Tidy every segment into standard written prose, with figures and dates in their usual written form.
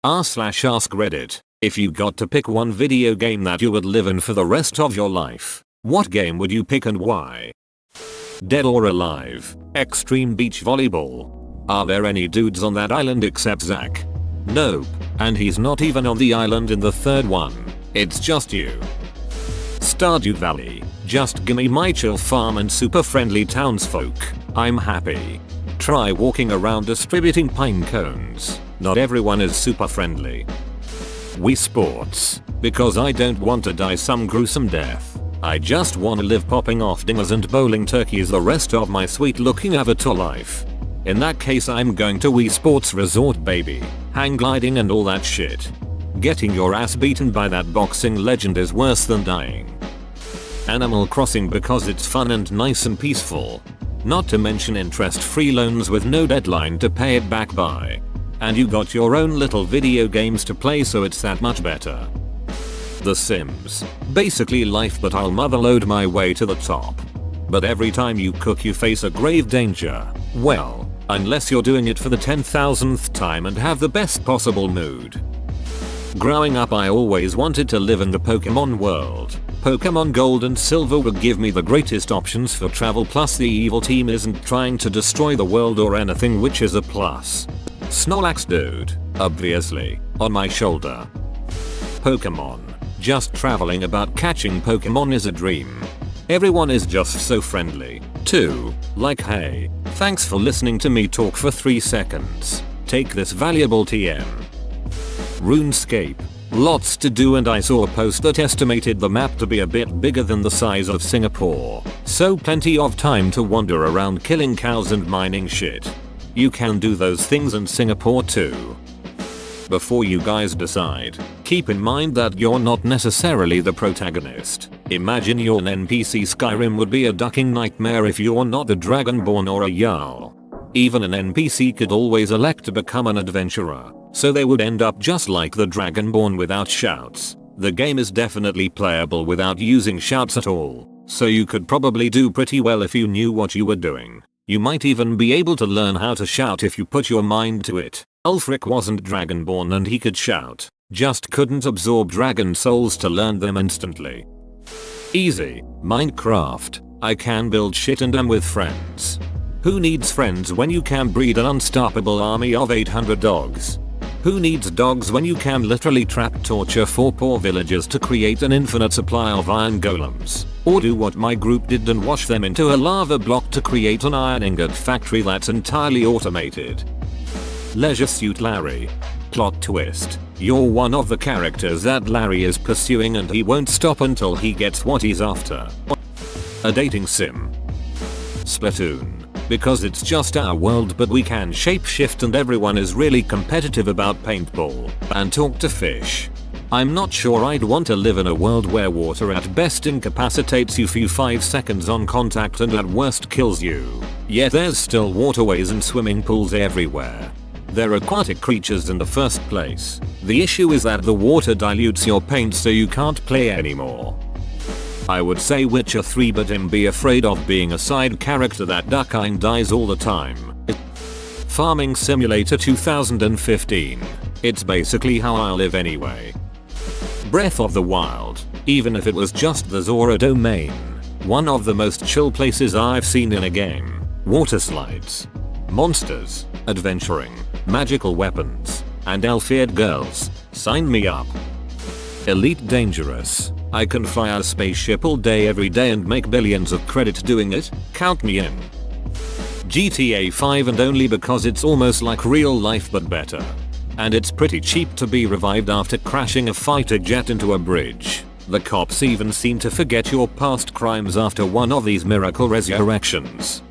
r/ask Reddit, if you got to pick one video game that you would live in for the rest of your life, what game would you pick and why? Dead or Alive, Extreme Beach Volleyball. Are there any dudes on that island except Zach? Nope, and he's not even on the island in the third one. It's just you. Stardew Valley, just gimme my chill farm and super friendly townsfolk. I'm happy. Try walking around distributing pine cones. Not everyone is super friendly. Wii Sports, because I don't want to die some gruesome death. I just wanna live popping off dingers and bowling turkeys the rest of my sweet looking avatar life. In that case I'm going to Wii Sports Resort baby, hang gliding and all that shit. Getting your ass beaten by that boxing legend is worse than dying. Animal Crossing because it's fun and nice and peaceful. Not to mention interest-free loans with no deadline to pay it back by. And you got your own little video games to play, so it's that much better. The Sims. Basically life, but I'll motherload my way to the top. But every time you cook you face a grave danger. Well, unless you're doing it for the 10,000th time and have the best possible mood. Growing up I always wanted to live in the Pokemon world. Pokemon Gold and Silver would give me the greatest options for travel, plus the evil team isn't trying to destroy the world or anything, which is a plus. Snorlax dude, obviously, on my shoulder. Pokemon. Just traveling about catching Pokemon is a dream. Everyone is just so friendly, too. Like, hey, thanks for listening to me talk for 3 seconds. Take this valuable TM. RuneScape. Lots to do, and I saw a post that estimated the map to be a bit bigger than the size of Singapore. So plenty of time to wander around killing cows and mining shit. You can do those things in Singapore too. Before you guys decide, keep in mind that you're not necessarily the protagonist. Imagine you're an NPC. Skyrim would be a ducking nightmare if you're not a dragonborn or a jarl. Even an NPC could always elect to become an adventurer, so they would end up just like the dragonborn without shouts. The game is definitely playable without using shouts at all, so you could probably do pretty well if you knew what you were doing. You might even be able to learn how to shout if you put your mind to it. Ulfric wasn't dragonborn and he could shout, just couldn't absorb dragon souls to learn them instantly. Easy. Minecraft. I can build shit and am with friends. Who needs friends when you can breed an unstoppable army of 800 dogs? Who needs dogs when you can literally trap torture 4 poor villagers to create an infinite supply of iron golems? Or do what my group did and wash them into a lava block to create an iron ingot factory that's entirely automated? Leisure Suit Larry. Plot twist. You're one of the characters that Larry is pursuing and he won't stop until he gets what he's after. A dating sim. Splatoon. Because it's just our world, but we can shapeshift and everyone is really competitive about paintball and talk to fish. I'm not sure I'd want to live in a world where water at best incapacitates you for 5 seconds on contact and at worst kills you. Yet there's still waterways and swimming pools everywhere. They're aquatic creatures in the first place. The issue is that the water dilutes your paint so you can't play anymore. I would say Witcher 3, but be afraid of being a side character that duckine dies all the time. Farming Simulator 2015. It's basically how I live anyway. Breath of the Wild. Even if it was just the Zora domain. One of the most chill places I've seen in a game. Water slides. Monsters. Adventuring. Magical weapons. And elf-eared girls. Sign me up. Elite Dangerous. I can fly a spaceship all day every day and make billions of credit doing it. Count me in. GTA 5, and only because it's almost like real life but better. And it's pretty cheap to be revived after crashing a fighter jet into a bridge. The cops even seem to forget your past crimes after one of these miracle resurrections.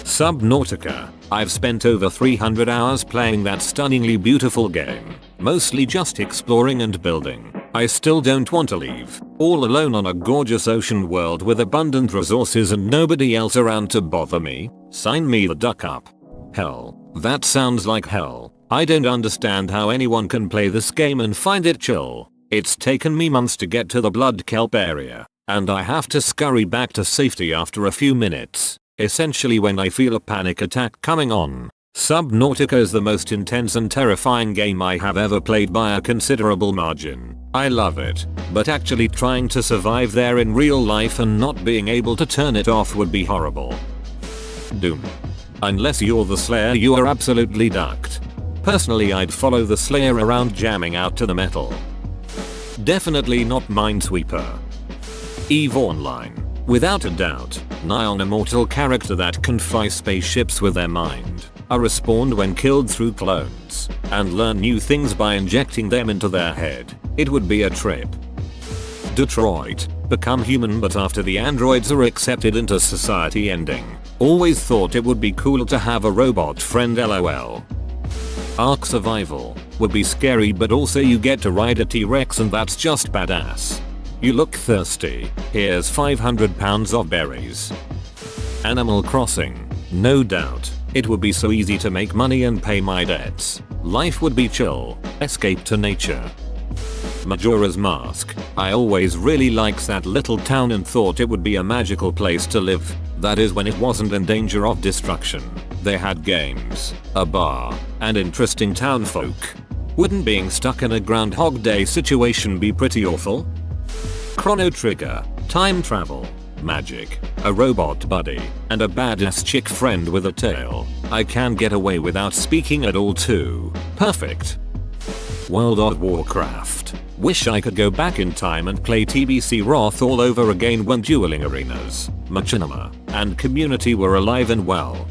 Subnautica. I've spent over 300 hours playing that stunningly beautiful game. Mostly just exploring and building. I still don't want to leave. All alone on a gorgeous ocean world with abundant resources and nobody else around to bother me. Sign me the duck up. Hell, that sounds like hell. I don't understand how anyone can play this game and find it chill. It's taken me months to get to the blood kelp area, and I have to scurry back to safety after a few minutes. Essentially when I feel a panic attack coming on. Subnautica is the most intense and terrifying game I have ever played by a considerable margin. I love it, but actually trying to survive there in real life and not being able to turn it off would be horrible. Doom. Unless you're the Slayer, you are absolutely ducked. Personally, I'd follow the Slayer around jamming out to the metal. Definitely not Minesweeper. EVE Online. Without a doubt, an immortal character that can fly spaceships with their mind, are respawned when killed through clones, and learn new things by injecting them into their head. It would be a trip. Detroit. Become human but after the androids are accepted into society ending. Always thought it would be cool to have a robot friend, lol. Ark Survival. Would be scary but also you get to ride a T-Rex and that's just badass. You look thirsty, here's 500 pounds of berries. Animal Crossing. No doubt, it would be so easy to make money and pay my debts. Life would be chill, escape to nature. Majora's Mask. I always really liked that little town and thought it would be a magical place to live. That is when it wasn't in danger of destruction. They had games, a bar, and interesting townfolk. Wouldn't being stuck in a Groundhog Day situation be pretty awful? Chrono Trigger. Time travel, magic, a robot buddy, and a badass chick friend with a tail. I can get away without speaking at all too. Perfect. World of Warcraft. Wish I could go back in time and play TBC Wrath all over again when dueling arenas, machinima, and community were alive and well.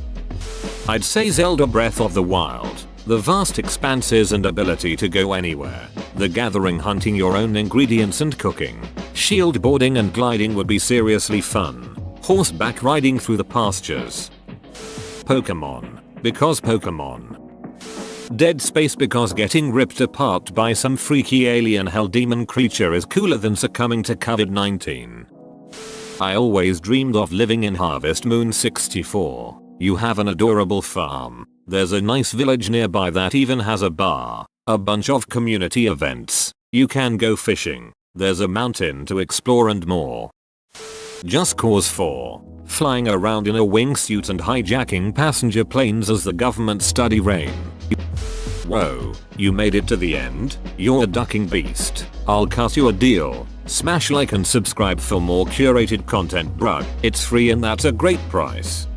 I'd say Zelda Breath of the Wild. The vast expanses and ability to go anywhere. The gathering, hunting your own ingredients and cooking. Shield boarding and gliding would be seriously fun. Horseback riding through the pastures. Pokemon. Because Pokemon. Dead Space because getting ripped apart by some freaky alien hell demon creature is cooler than succumbing to COVID-19. I always dreamed of living in Harvest Moon 64. You have an adorable farm. There's a nice village nearby that even has a bar, a bunch of community events. You can go fishing. There's a mountain to explore and more. Just Cause 4. Flying around in a wingsuit and hijacking passenger planes as the government study rain. Whoa, you made it to the end? You're a ducking beast. I'll cut you a deal. Smash like and subscribe for more curated content, bruh. It's free and that's a great price.